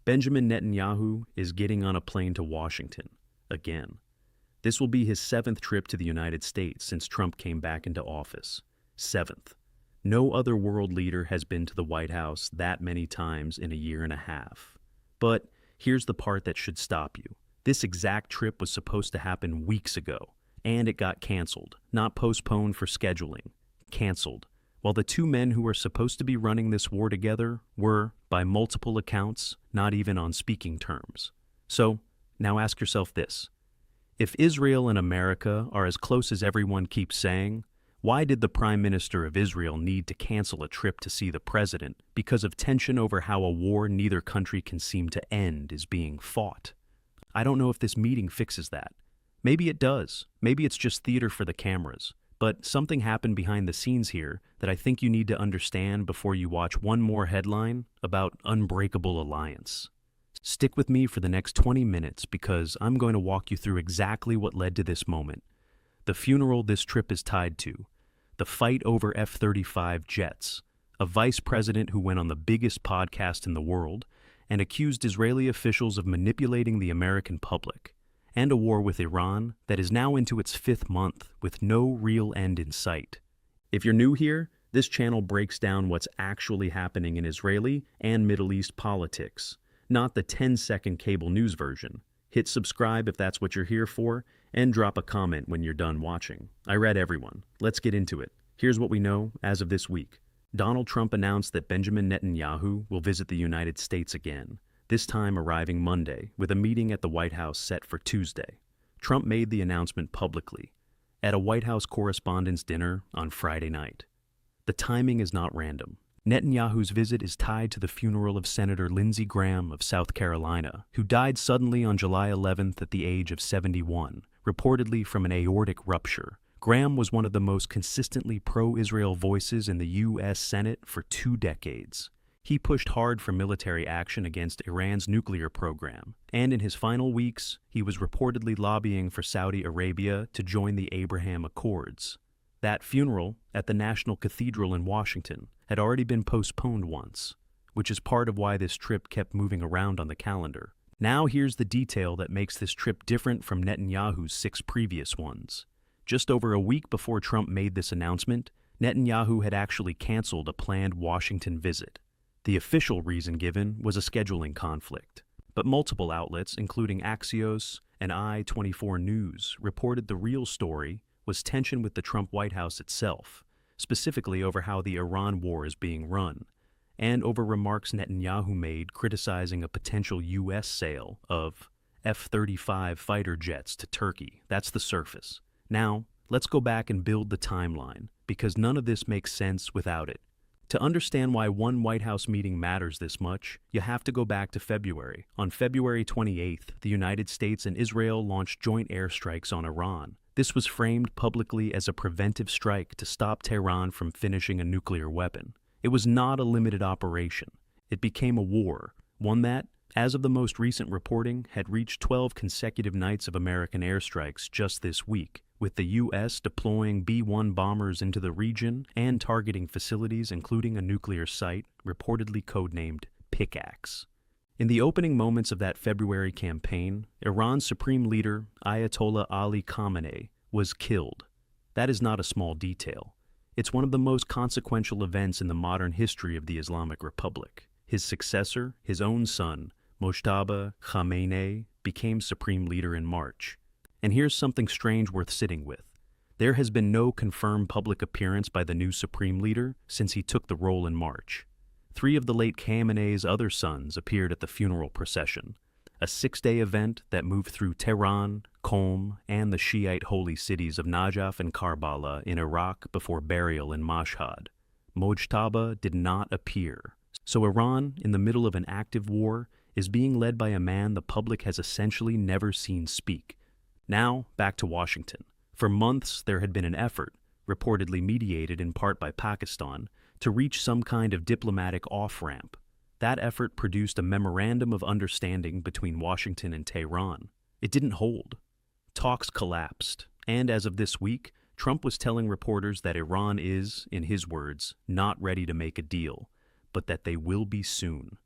Benjamin Netanyahu is getting on a plane to Washington again. This will be his 7th trip to the United States since Trump came back into office. 7th. No other world leader has been to the White House that many times in a year and a half. But here's the part that should stop you. This exact trip was supposed to happen weeks ago, and it got canceled, not postponed for scheduling. Canceled. While the two men who were supposed to be running this war together were, by multiple accounts, not even on speaking terms. So, now ask yourself this. If Israel and America are as close as everyone keeps saying, why did the Prime Minister of Israel need to cancel a trip to see the president because of tension over how a war neither country can seem to end is being fought? I don't know if this meeting fixes that. Maybe it does. Maybe it's just theater for the cameras. But something happened behind the scenes here that I think you need to understand before you watch one more headline about unbreakable alliance. Stick with me for the next 20 minutes because I'm going to walk you through exactly what led to this moment, the funeral this trip is tied to, the fight over F-35 jets, a vice president who went on the biggest podcast in the world and accused Israeli officials of manipulating the American public, and a war with Iran that is now into its 5th month with no real end in sight. If you're new here, this channel breaks down what's actually happening in Israeli and Middle East politics, not the 10-second cable news version. Hit subscribe if that's what you're here for, and drop a comment when you're done watching. I read everyone. Let's get into it. Here's what we know as of this week. Donald Trump announced that Benjamin Netanyahu will visit the United States again, this time arriving Monday, with a meeting at the White House set for Tuesday. Trump made the announcement publicly, at a White House Correspondents' Dinner on Friday night. The timing is not random. Netanyahu's visit is tied to the funeral of Senator Lindsey Graham of South Carolina, who died suddenly on July 11th at the age of 71, reportedly from an aortic rupture. Graham was one of the most consistently pro-Israel voices in the U.S. Senate for 2 decades. He pushed hard for military action against Iran's nuclear program, and in his final weeks, he was reportedly lobbying for Saudi Arabia to join the Abraham Accords. That funeral, at the National Cathedral in Washington, had already been postponed once, which is part of why this trip kept moving around on the calendar. Now here's the detail that makes this trip different from Netanyahu's 6 previous ones. Just over a week before Trump made this announcement, Netanyahu had actually canceled a planned Washington visit. The official reason given was a scheduling conflict, but multiple outlets, including Axios and I-24 News, reported the real story was tension with the Trump White House itself, specifically over how the Iran war is being run, and over remarks Netanyahu made criticizing a potential U.S. sale of F-35 fighter jets to Turkey. That's the surface. Now, let's go back and build the timeline, because none of this makes sense without it. To understand why one White House meeting matters this much, you have to go back to February. On February 28th, the United States and Israel launched joint airstrikes on Iran. This was framed publicly as a preventive strike to stop Tehran from finishing a nuclear weapon. It was not a limited operation. It became a war, one that, as of the most recent reporting, had reached 12 consecutive nights of American airstrikes just this week, with the U.S. deploying B-1 bombers into the region and targeting facilities including a nuclear site, reportedly codenamed Pickaxe. In the opening moments of that February campaign, Iran's supreme leader, Ayatollah Ali Khamenei, was killed. That is not a small detail. It's one of the most consequential events in the modern history of the Islamic Republic. His successor, his own son, Mojtaba Khamenei, became supreme leader in March. And here's something strange worth sitting with. There has been no confirmed public appearance by the new supreme leader since he took the role in March. 3 of the late Khamenei's other sons appeared at the funeral procession, a 6-day event that moved through Tehran, Qom, and the Shiite holy cities of Najaf and Karbala in Iraq before burial in Mashhad. Mojtaba did not appear. So Iran, in the middle of an active war, is being led by a man the public has essentially never seen speak. Now, back to Washington. For months, there had been an effort, reportedly mediated in part by Pakistan, to reach some kind of diplomatic off-ramp. That effort produced a memorandum of understanding between Washington and Tehran. It didn't hold. Talks collapsed, and as of this week, Trump was telling reporters that Iran is, in his words, not ready to make a deal, but that they will be soon.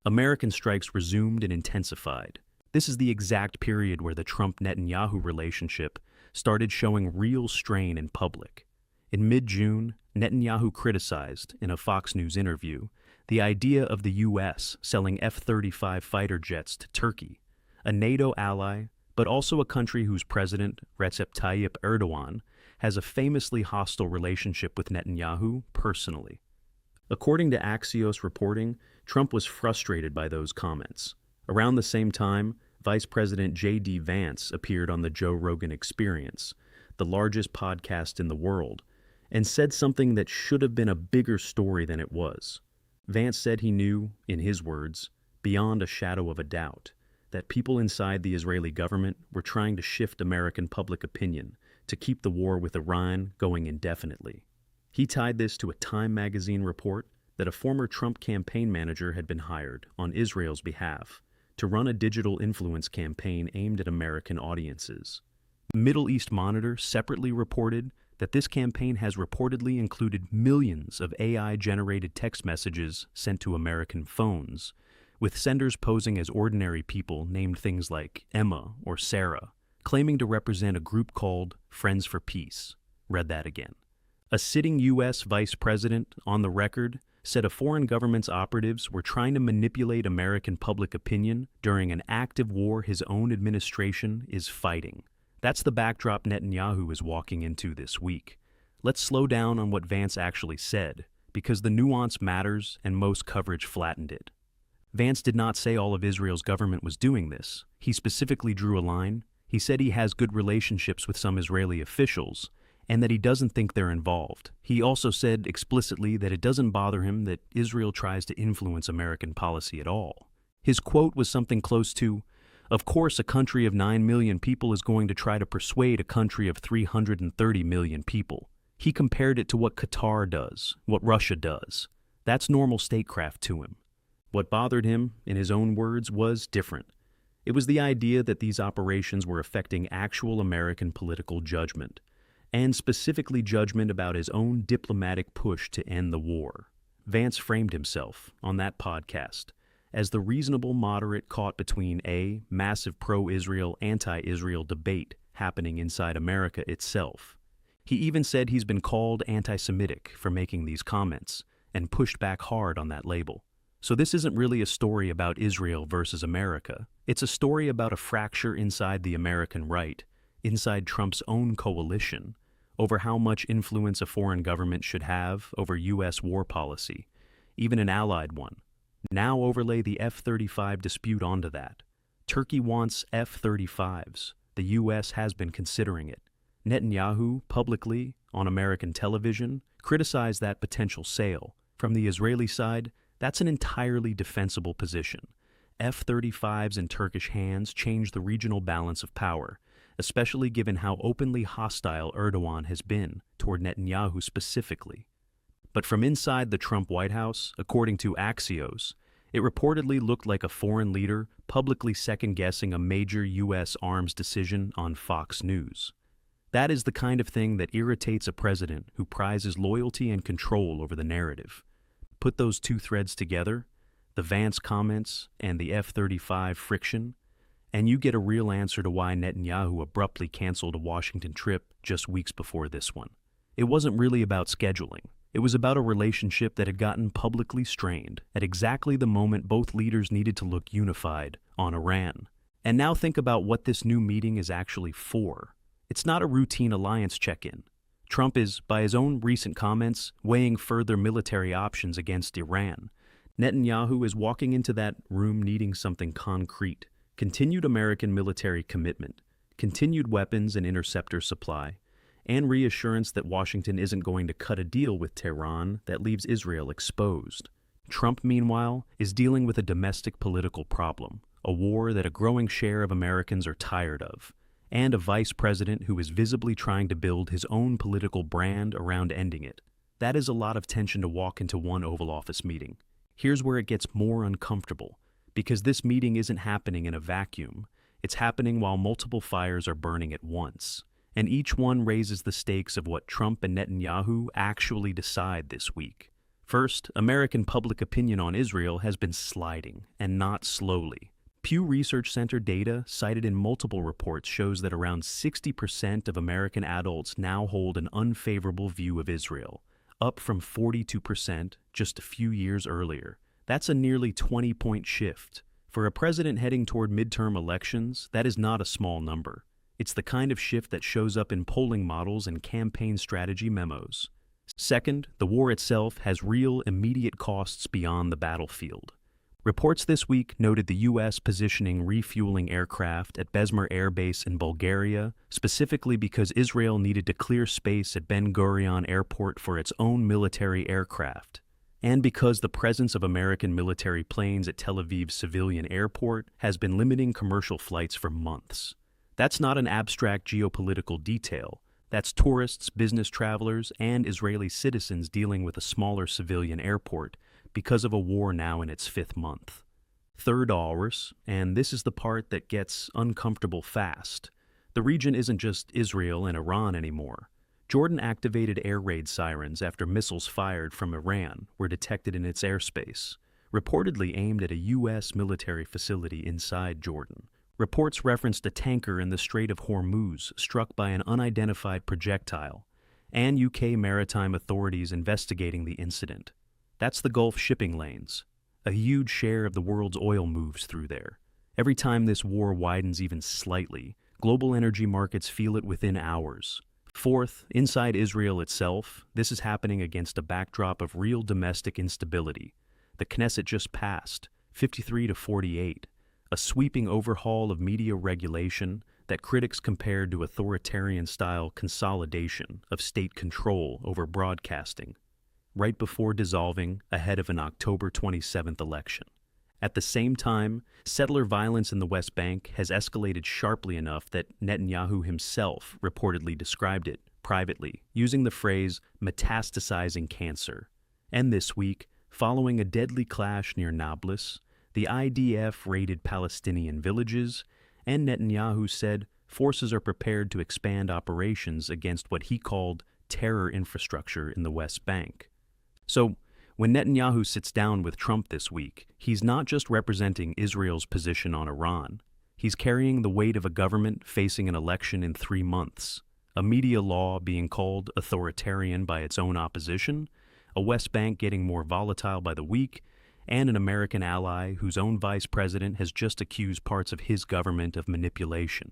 American strikes resumed and intensified. This is the exact period where the Trump-Netanyahu relationship started showing real strain in public. In mid-June, Netanyahu criticized, in a Fox News interview, the idea of the U.S. selling F-35 fighter jets to Turkey, a NATO ally, but also a country whose president, Recep Tayyip Erdogan, has a famously hostile relationship with Netanyahu personally. According to Axios reporting, Trump was frustrated by those comments. Around the same time, Vice President JD Vance appeared on the Joe Rogan Experience, the largest podcast in the world, and said something that should have been a bigger story than it was. Vance said he knew, in his words, beyond a shadow of a doubt, that people inside the Israeli government were trying to shift American public opinion to keep the war with Iran going indefinitely. He tied this to a Time magazine report that a former Trump campaign manager had been hired on Israel's behalf to run a digital influence campaign aimed at American audiences. Middle East Monitor separately reported that this campaign has reportedly included millions of AI-generated text messages sent to American phones, with senders posing as ordinary people named things like Emma or Sarah, claiming to represent a group called Friends for Peace. Read that again. A sitting U.S. vice president, on the record, said a foreign government's operatives were trying to manipulate American public opinion during an active war his own administration is fighting. That's the backdrop Netanyahu is walking into this week. Let's slow down on what Vance actually said, because the nuance matters and most coverage flattened it. Vance did not say all of Israel's government was doing this. He specifically drew a line. He said he has good relationships with some Israeli officials, and that he doesn't think they're involved. He also said explicitly that it doesn't bother him that Israel tries to influence American policy at all. His quote was something close to, "Of course, a country of 9 million people is going to try to persuade a country of 330 million people." He compared it to what Qatar does, what Russia does. That's normal statecraft to him. What bothered him, in his own words, was different. It was the idea that these operations were affecting actual American political judgment, and specifically judgment about his own diplomatic push to end the war. Vance framed himself, on that podcast, as the reasonable moderate caught between a massive pro-Israel, anti-Israel debate happening inside America itself. He even said he's been called anti-Semitic for making these comments, and pushed back hard on that label. So this isn't really a story about Israel versus America. It's a story about a fracture inside the American right, inside Trump's own coalition, over how much influence a foreign government should have over U.S. war policy, even an allied one. Now overlay the F-35 dispute onto that. Turkey wants F-35s. The U.S. has been considering it. Netanyahu, publicly, on American television, criticized that potential sale. From the Israeli side, that's an entirely defensible position. F-35s in Turkish hands change the regional balance of power, especially given how openly hostile Erdogan has been toward Netanyahu specifically. But from inside the Trump White House, according to Axios, it reportedly looked like a foreign leader publicly second-guessing a major U.S. arms decision on Fox News. That is the kind of thing that irritates a president who prizes loyalty and control over the narrative. Put those two threads together, the Vance comments and the F-35 friction, and you get a real answer to why Netanyahu abruptly canceled a Washington trip just weeks before this one. It wasn't really about scheduling. It was about a relationship that had gotten publicly strained at exactly the moment both leaders needed to look unified on Iran. And now think about what this new meeting is actually for. It's not a routine alliance check-in. Trump is, by his own recent comments, weighing further military options against Iran. Netanyahu is walking into that room needing something concrete: continued American military commitment, continued weapons and interceptor supply, and reassurance that Washington isn't going to cut a deal with Tehran that leaves Israel exposed. Trump, meanwhile, is dealing with a domestic political problem, a war that a growing share of Americans are tired of, and a vice president who is visibly trying to build his own political brand around ending it. That is a lot of tension to walk into one Oval Office meeting. Here's where it gets more uncomfortable, because this meeting isn't happening in a vacuum. It's happening while multiple fires are burning at once, and each one raises the stakes of what Trump and Netanyahu actually decide this week. First, American public opinion on Israel has been sliding, and not slowly. Pew Research Center data cited in multiple reports shows that around 60% of American adults now hold an unfavorable view of Israel, up from 42% just a few years earlier. That's a nearly 20-point shift. For a president heading toward midterm elections, that is not a small number. It's the kind of shift that shows up in polling models and campaign strategy memos. Second, the war itself has real, immediate costs beyond the battlefield. Reports this week noted the U.S. positioning refueling aircraft at Besmer Air Base in Bulgaria, specifically because Israel needed to clear space at Ben Gurion Airport for its own military aircraft, and because the presence of American military planes at Tel Aviv's civilian airport has been limiting commercial flights for months. That's not an abstract geopolitical detail. That's tourists, business travelers, and Israeli citizens dealing with a smaller civilian airport because of a war now in its 5th month. Third, and this is the part that gets uncomfortable fast. The region isn't just Israel and Iran anymore. Jordan activated air raid sirens after missiles fired from Iran were detected in its airspace, reportedly aimed at a U.S. military facility inside Jordan. Reports referenced a tanker in the Strait of Hormuz struck by an unidentified projectile, and UK maritime authorities investigating the incident. That's the Gulf shipping lanes. A huge share of the world's oil moves through there. Every time this war widens even slightly, global energy markets feel it within hours. Fourth, inside Israel itself, this is happening against a backdrop of real domestic instability. The Knesset just passed, 53 to 48, a sweeping overhaul of media regulation that critics compared to authoritarian-style consolidation of state control over broadcasting, right before dissolving ahead of an October 27th election. At the same time, settler violence in the West Bank has escalated sharply enough that Netanyahu himself reportedly described it privately, using the phrase metastasizing cancer. And this week, following a deadly clash near Nablus, the IDF raided Palestinian villages, and Netanyahu said forces are prepared to expand operations against what he called terror infrastructure in the West Bank. So, when Netanyahu sits down with Trump this week, he's not just representing Israel's position on Iran. He's carrying the weight of a government facing an election in 3 months, a media law being called authoritarian by its own opposition, a West Bank getting more volatile by the week, and an American ally whose own vice president has just accused parts of his government of manipulation.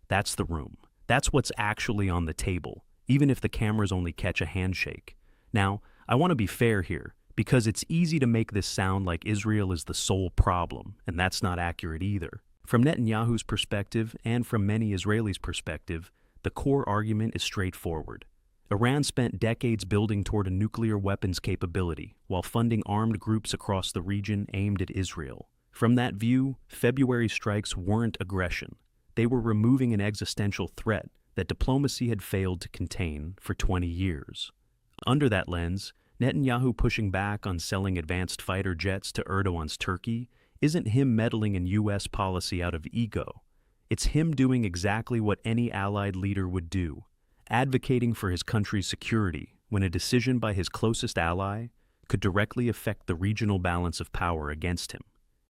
That's the room. That's what's actually on the table, even if the cameras only catch a handshake. Now, I want to be fair here, because it's easy to make this sound like Israel is the sole problem, and that's not accurate either. From Netanyahu's perspective, and from many Israelis' perspective, the core argument is straightforward. Iran spent decades building toward a nuclear weapons capability, while funding armed groups across the region aimed at Israel. From that view, February strikes weren't aggression. They were removing an existential threat that diplomacy had failed to contain for 20 years. Under that lens, Netanyahu pushing back on selling advanced fighter jets to Erdogan's Turkey isn't him meddling in U.S. policy out of ego. It's him doing exactly what any allied leader would do, advocating for his country's security when a decision by his closest ally could directly affect the regional balance of power against him.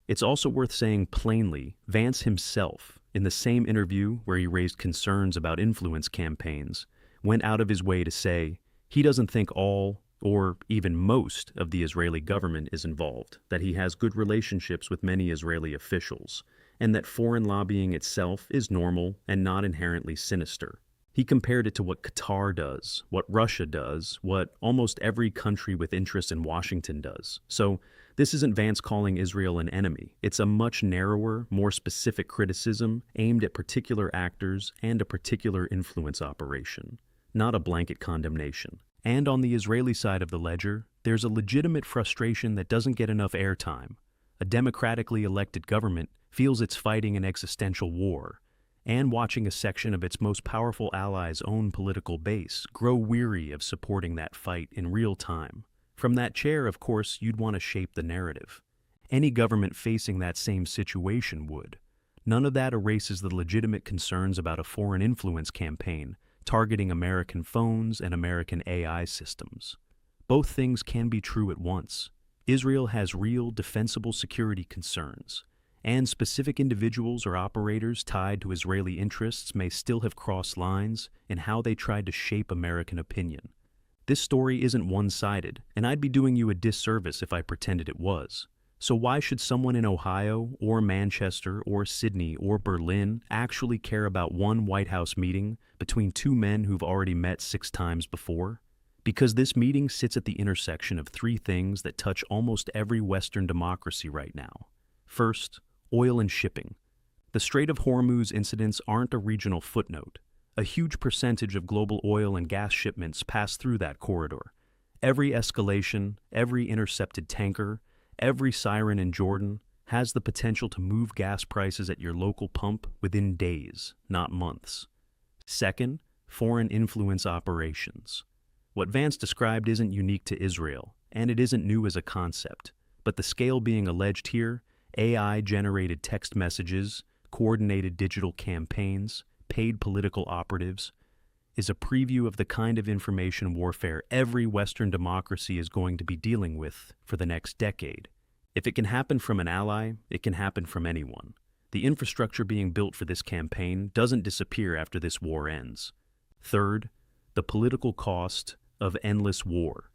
It's also worth saying plainly, Vance himself, in the same interview where he raised concerns about influence campaigns, went out of his way to say he doesn't think all or even most of the Israeli government is involved, that he has good relationships with many Israeli officials, and that foreign lobbying itself is normal and not inherently sinister. He compared it to what Qatar does, what Russia does, what almost every country with interest in Washington does. So this isn't Vance calling Israel an enemy. It's a much narrower, more specific criticism aimed at particular actors and a particular influence operation, not a blanket condemnation. And on the Israeli side of the ledger, there's a legitimate frustration that doesn't get enough airtime. A democratically elected government feels it's fighting an existential war, and watching a section of its most powerful allies' own political base grow weary of supporting that fight in real time. From that chair, of course, you'd want to shape the narrative. Any government facing that same situation would. None of that erases the legitimate concerns about a foreign influence campaign targeting American phones and American AI systems. Both things can be true at once. Israel has real, defensible security concerns, and specific individuals or operators tied to Israeli interests may still have crossed lines in how they tried to shape American opinion. This story isn't one-sided, and I'd be doing you a disservice if I pretended it was. So why should someone in Ohio, or Manchester, or Sydney, or Berlin actually care about one White House meeting between two men who've already met 6 times before? Because this meeting sits at the intersection of 3 things that touch almost every Western democracy right now. First, oil and shipping. The Strait of Hormuz incidents aren't a regional footnote. A huge percentage of global oil and gas shipments pass through that corridor. Every escalation, every intercepted tanker, every siren in Jordan has the potential to move gas prices at your local pump within days, not months. Second, foreign influence operations. What Vance described isn't unique to Israel, and it isn't new as a concept, but the scale being alleged here, AI-generated text messages, coordinated digital campaigns, paid political operatives, is a preview of the kind of information warfare every Western democracy is going to be dealing with for the next decade. If it can happen from an ally, it can happen from anyone. The infrastructure being built for this campaign doesn't disappear after this war ends. Third, the political cost of endless war.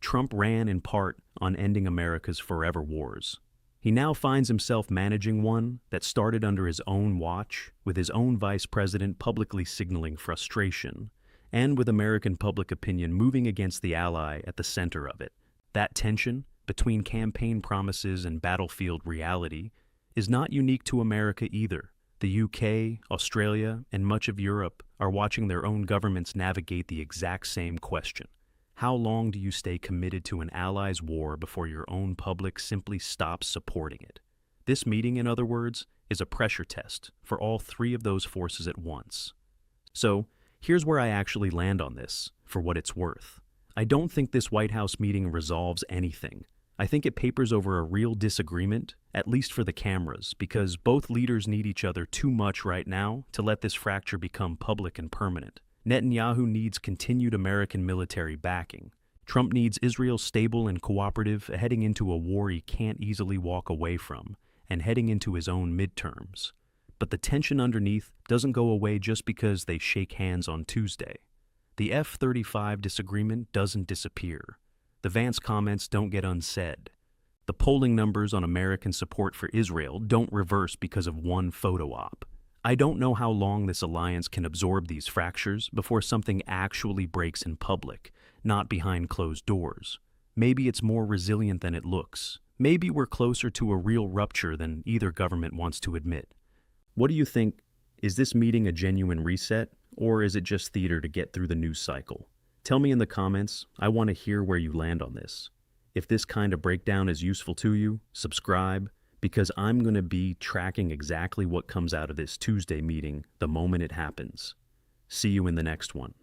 Trump ran in part on ending America's forever wars. He now finds himself managing one that started under his own watch, with his own vice president publicly signaling frustration, and with American public opinion moving against the ally at the center of it. That tension between campaign promises and battlefield reality is not unique to America either. The UK, Australia, and much of Europe are watching their own governments navigate the exact same question. How long do you stay committed to an ally's war before your own public simply stops supporting it? This meeting, in other words, is a pressure test for all 3 of those forces at once. So, here's where I actually land on this, for what it's worth. I don't think this White House meeting resolves anything. I think it papers over a real disagreement, at least for the cameras, because both leaders need each other too much right now to let this fracture become public and permanent. Netanyahu needs continued American military backing. Trump needs Israel stable and cooperative, heading into a war he can't easily walk away from, and heading into his own midterms. But the tension underneath doesn't go away just because they shake hands on Tuesday. The F-35 disagreement doesn't disappear. The Vance comments don't get unsaid. The polling numbers on American support for Israel don't reverse because of one photo op. I don't know how long this alliance can absorb these fractures before something actually breaks in public, not behind closed doors. Maybe it's more resilient than it looks. Maybe we're closer to a real rupture than either government wants to admit. What do you think? Is this meeting a genuine reset, or is it just theater to get through the news cycle? Tell me in the comments. I want to hear where you land on this. If this kind of breakdown is useful to you, subscribe, because I'm going to be tracking exactly what comes out of this Tuesday meeting the moment it happens. See you in the next one.